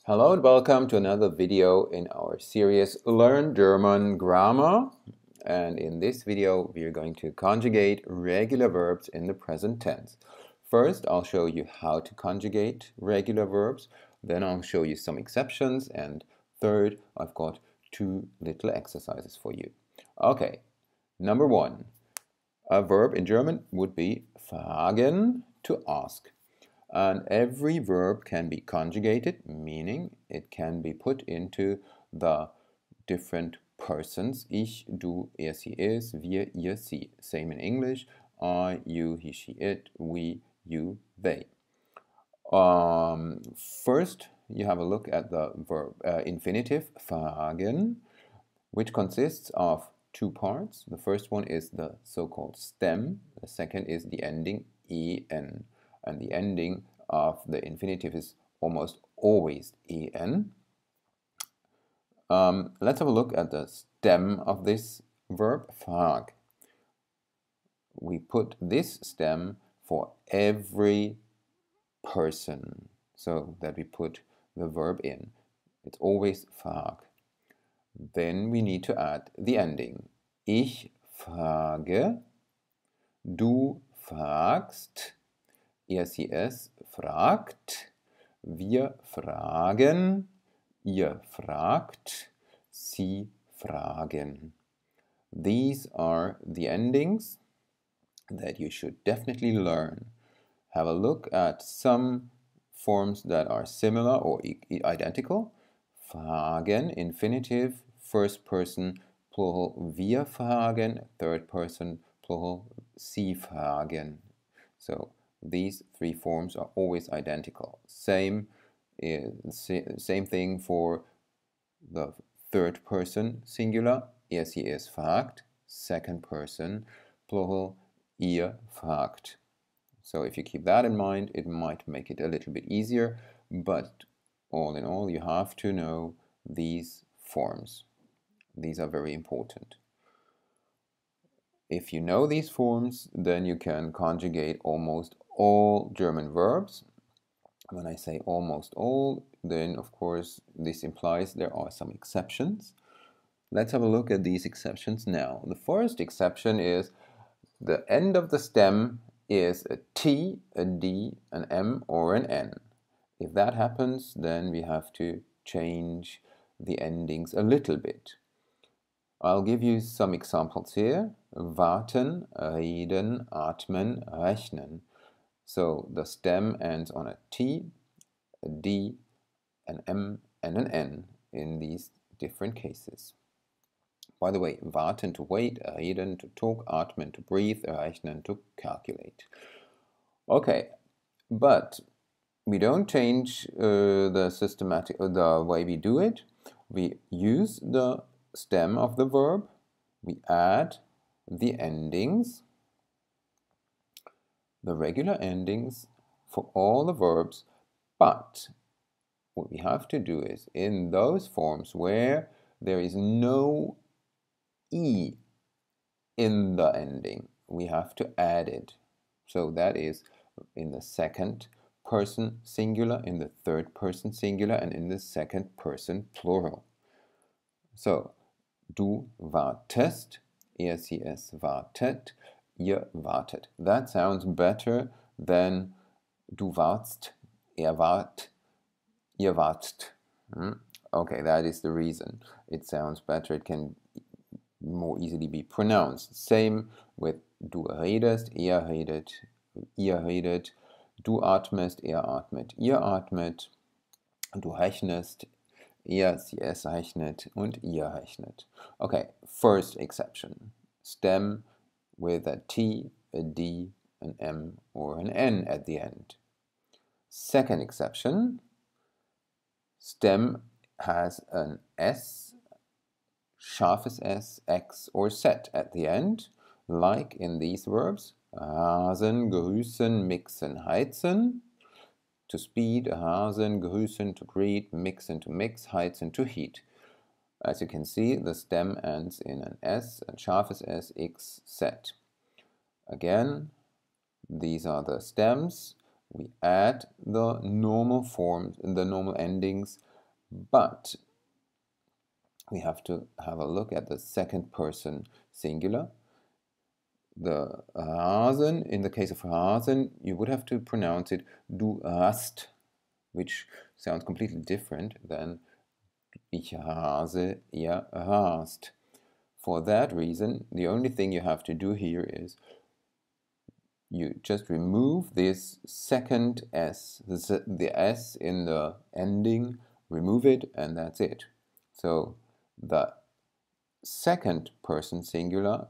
Hello and welcome to another video in our series Learn German Grammar. And in this video we are going to conjugate regular verbs in the present tense. First I'll show you how to conjugate regular verbs, then I'll show you some exceptions, and third I've got two little exercises for you. Okay, number one, a verb in German would be fragen, to ask. And every verb can be conjugated, meaning it can be put into the different persons. Ich, du, er, sie, es, wir, ihr, sie. Same in English. I, you, he, she, it, we, you, they. First, you have a look at the verb infinitive, fragen, which consists of two parts. The first one is the so-called stem. The second is the ending en. And the ending of the infinitive is almost always en. Let's have a look at the stem of this verb, frag. We put this stem for every person, so that we put the verb in. It's always frag. Then we need to add the ending. Ich frage, du fragst, er, sie, es fragt, wir fragen, ihr fragt, sie fragen. These are the endings that you should definitely learn. Have a look at some forms that are similar or identical. Fragen, infinitive, first person, plural, wir fragen, third person, plural, sie fragen. So these three forms are always identical. Same thing for the third person singular, er, sie, es fragt, second person plural, ihr fragt. So if you keep that in mind, it might make it a little bit easier, but all in all, you have to know these forms. These are very important. If you know these forms, then you can conjugate almost all German verbs. When I say almost all, then of course this implies there are some exceptions. Let's have a look at these exceptions now. The first exception is the end of the stem is a T, a D, an M, or an N. If that happens, then we have to change the endings a little bit. I'll give you some examples here. Warten, reden, atmen, rechnen. So the stem ends on a T, a D, an M, and an N in these different cases. By the way, warten to wait, reden to talk, atmen to breathe, rechnen to calculate. Okay, but we don't change the way we do it. We use the stem of the verb, we add the endings, the regular endings for all the verbs, but what we have to do is in those forms where there is no E in the ending, we have to add it. So that is in the second person singular, in the third person singular, and in the second person plural. So, du wartest, er, sie, es wartet, ihr wartet. That sounds better than du warst, er wart, ihr wartst. Okay, that is the reason. It sounds better, it can more easily be pronounced. Same with du redest, er redet, ihr redet, du atmest, er atmet, ihr atmet, du rechnest, er, sie, es rechnet, und ihr rechnet. Okay, first exception. Stem with a T, a D, an M, or an N at the end. Second exception. Stem has an S, scharfes S, X, or Z at the end, like in these verbs. Rasen, grüßen, mixen, heizen. To speed, rasen, grüßen, to greet, mixen, to mix, heizen, to heat. As you can see, the stem ends in an S, and scharfes S, X, Z. Again, these are the stems. We add the normal forms, the normal endings but we have to have a look at the second person singular. The Hasen, in the case of Hasen, you would have to pronounce it du hast, which sounds completely different than ich hase, ihr hast. For that reason, the only thing you have to do here is you just remove this second S, the S in the ending, remove it, and that's it. So the second person singular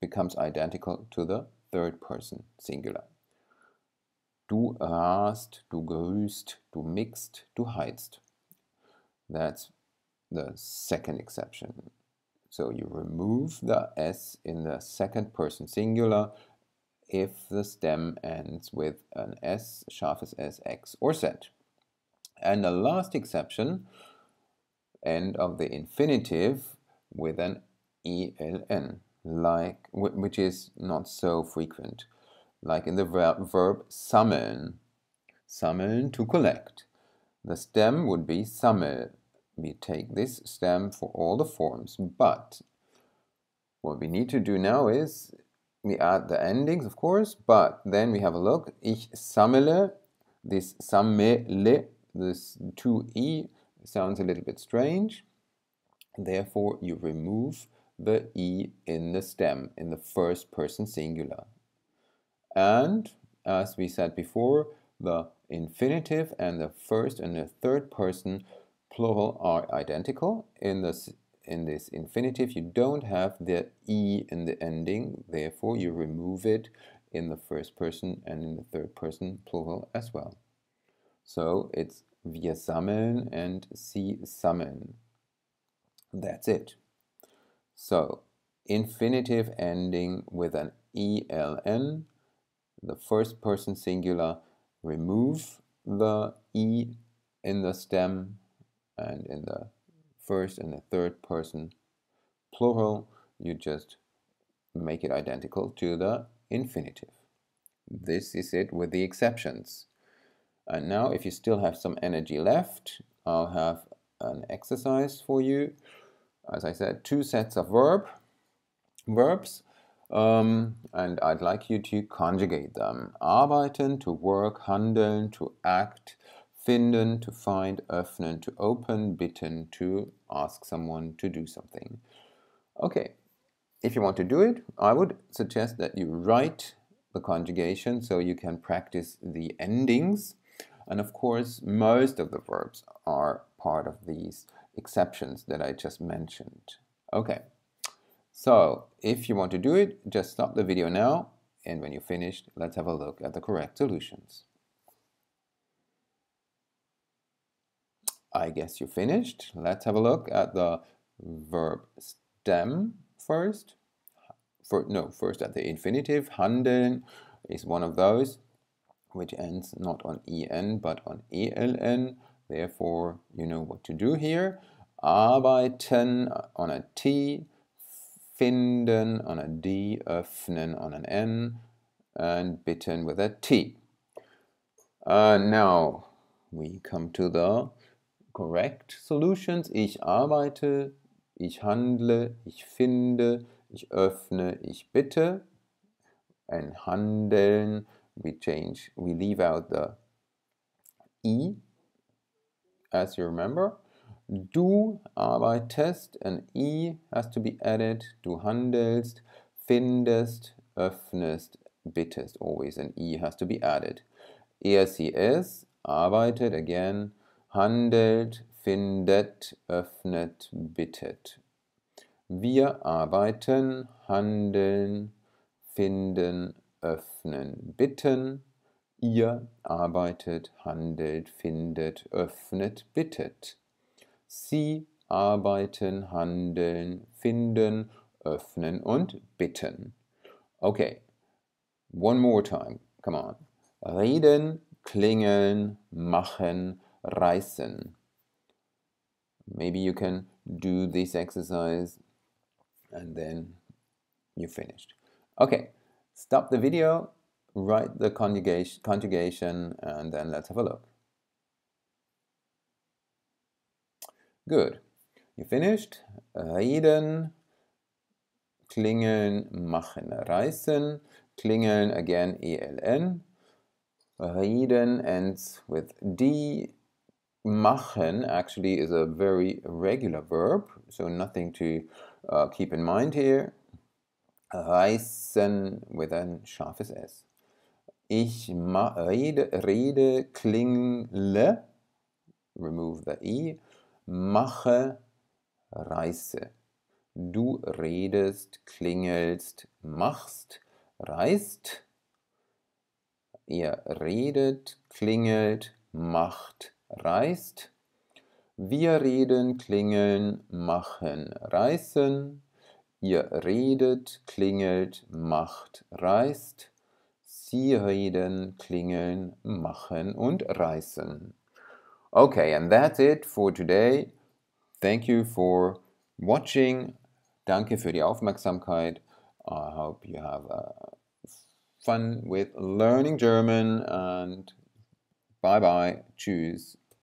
becomes identical to the third person singular. Du hast, du grüßt, du mixt, du heizt. That's the second exception. So you remove the S in the second person singular if the stem ends with an S, scharfes S, X, or Z. And the last exception, end of the infinitive with an ELN, which is not so frequent, like in the verb sammeln. Sammeln, to collect. The stem would be sammel. We take this stem for all the forms, but what we need to do now is we add the endings, of course, but then we have a look. Ich sammle, this sammele, this 2e sounds a little bit strange. Therefore, you remove the e in the stem, in the first person singular. And as we said before, the infinitive and the first and the third person plural are identical. In this infinitive, you don't have the e in the ending, therefore you remove it in the first person and in the third person plural as well. So it's wir sammeln and sie sammeln. That's it. So infinitive ending with an ELN, the first person singular, remove the e in the stem, and in the first and the third person plural, you just make it identical to the infinitive. This is it with the exceptions. And now, if you still have some energy left, I'll have an exercise for you. As I said, 2 sets of verbs, and I'd like you to conjugate them. Arbeiten, to work, handeln, to act, finden, to find, öffnen, to open, bitten, to ask someone to do something. Okay, if you want to do it, I would suggest that you write the conjugation so you can practice the endings. And of course, most of the verbs are part of these exceptions that I just mentioned. Okay, so if you want to do it, just stop the video now, and when you're finished, let's have a look at the correct solutions. I guess you're finished. Let's have a look at the verb stem first. First at the infinitive. Handeln is one of those which ends not on en but on eln. Therefore, you know what to do here. Arbeiten on a T, finden on a D, öffnen on an N, and bitten with a T. Now we come to the correct solutions. Ich arbeite, ich handle, ich finde, ich öffne, ich bitte. And handeln, we leave out the E, as you remember. Du arbeitest, an I has to be added. Du handelst, findest, öffnest, bittest. Always an I has to be added. Sie arbeitet, again, handelt, findet, öffnet, bittet. Wir arbeiten, handeln, finden, öffnen, bitten. Ihr arbeitet, handelt, findet, öffnet, bittet. Sie arbeiten, handeln, finden, öffnen und bitten. Okay, one more time, come on. Reden, klingeln, machen, reißen. Maybe you can do this exercise and then you're finished. Okay, stop the video, write the conjugation, and then let's have a look. Good. You finished? Reden, klingeln, machen, reißen. Klingeln, again, ELN. Reden ends with D. Machen actually is a very regular verb, so nothing to keep in mind here. Reißen with ein scharfes S. Ich rede, klingle, remove the E, mache, reiße. Du redest, klingelst, machst, reißt. Ihr redet, klingelt, macht, reißt. Wir reden, klingeln, machen, reißen. Ihr redet, klingelt, macht, reißt. Sie reden, klingeln, machen und reißen. Okay, and that's it for today. Thank you for watching. Danke für die Aufmerksamkeit. I hope you have fun with learning German and bye bye. Tschüss.